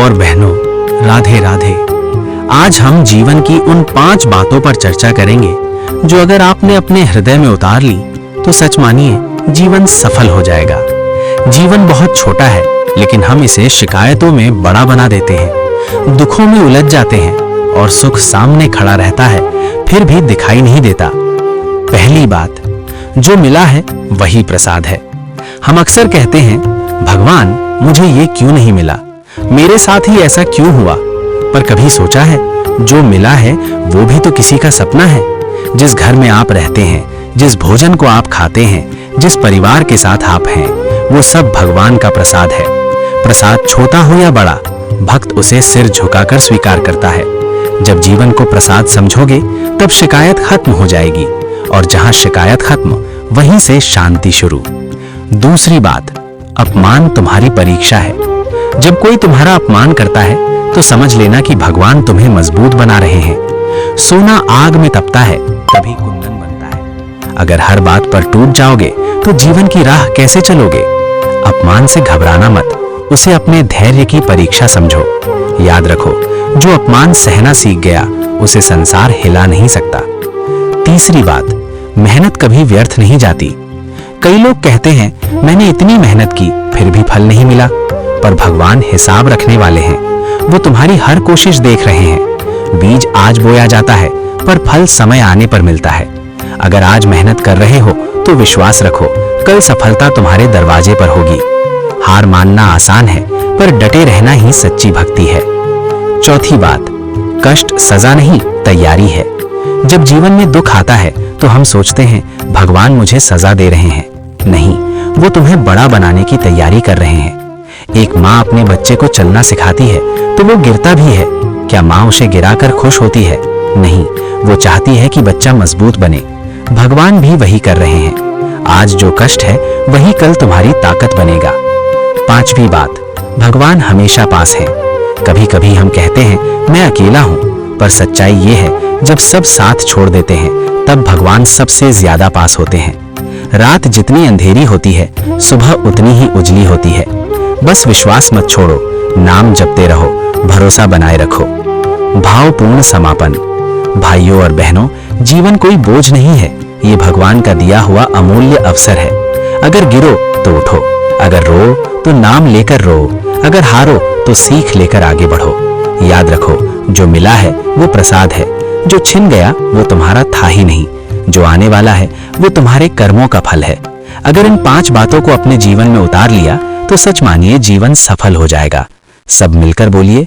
और बहनों, राधे राधे। आज हम जीवन की उन 5 बातों पर चर्चा करेंगे जो अगर आपने अपने हृदय में उतार ली तो सच मानिए जीवन सफल हो जाएगा। जीवन बहुत छोटा है, लेकिन हम इसे शिकायतों में बड़ा बना देते हैं, दुखों में उलझ जाते हैं और सुख सामने खड़ा रहता है फिर भी दिखाई नहीं देता। पहली बात, जो मिला है वही प्रसाद है। हम अक्सर कहते हैं, भगवान मुझे ये क्यों नहीं मिला, मेरे साथ ही ऐसा क्यों हुआ। पर कभी सोचा है, जो मिला है वो भी तो किसी का सपना है। जिस घर में आप रहते हैं, जिस भोजन को आप खाते हैं, जिस परिवार के साथ आप हैं, वो सब भगवान का प्रसाद है। प्रसाद छोटा हो या बड़ा, भक्त उसे सिर झुकाकर स्वीकार करता है। जब जीवन को प्रसाद समझोगे तब शिकायत खत्म हो जाएगी, और जहां शिकायत खत्म वहीं से शांति शुरू। दूसरी बात, अपमान तुम्हारी परीक्षा है। जब कोई तुम्हारा अपमान करता है तो समझ लेना कि भगवान तुम्हें मजबूत बना रहे हैं। सोना आग में तपता है तभी कुंदन बनता है। अगर हर बात पर टूट जाओगे तो जीवन की राह कैसे चलोगे। अपमान से घबराना मत, उसे अपने धैर्य की परीक्षा समझो। याद रखो, जो अपमान सहना सीख गया उसे संसार हिला नहीं सकता। तीसरी बात, मेहनत कभी व्यर्थ नहीं जाती। कई लोग कहते हैं, मैंने इतनी मेहनत की फिर भी फल नहीं मिला। पर भगवान हिसाब रखने वाले हैं, वो तुम्हारी हर कोशिश देख रहे हैं। बीज आज बोया जाता है पर फल समय आने पर मिलता है। अगर आज मेहनत कर रहे हो तो विश्वास रखो, कल सफलता तुम्हारे दरवाजे पर होगी। हार मानना आसान है, पर डटे रहना ही सच्ची भक्ति है। चौथी बात, कष्ट सजा नहीं तैयारी है। जब जीवन में दुख आता है तो हम सोचते हैं, भगवान मुझे सजा दे रहे हैं। नहीं, वो तुम्हें बड़ा बनाने की तैयारी कर रहे हैं। एक माँ अपने बच्चे को चलना सिखाती है तो वो गिरता भी है। क्या माँ उसे गिराकर खुश होती है? नहीं, वो चाहती है कि बच्चा मजबूत बने। भगवान भी वही कर रहे हैं। आज जो कष्ट है वही कल तुम्हारी ताकत बनेगा। पांचवी बात, भगवान हमेशा पास है। कभी कभी हम कहते हैं, मैं अकेला हूं, पर सच्चाई ये है, जब सब साथ छोड़ देते हैं तब भगवान सबसे ज्यादा पास होते हैं। रात जितनी अंधेरी होती है, सुबह उतनी ही उजली होती है। बस विश्वास मत छोड़ो, नाम जपते रहो, भरोसा बनाए रखो। भावपूर्ण समापन। भाइयों और बहनों, जीवन कोई बोझ नहीं है, ये भगवान का दिया हुआ अमूल्य अवसर है। अगर गिरो तो उठो, अगर रो तो नाम लेकर रो, अगर हारो तो सीख लेकर आगे बढ़ो। याद रखो, जो मिला है वो प्रसाद है, जो छिन गया वो तुम्हारा था ही नहीं, जो आने वाला है वो तुम्हारे कर्मों का फल है। अगर इन 5 बातों को अपने जीवन में उतार लिया तो सच मानिए जीवन सफल हो जाएगा। सब मिलकर बोलिए,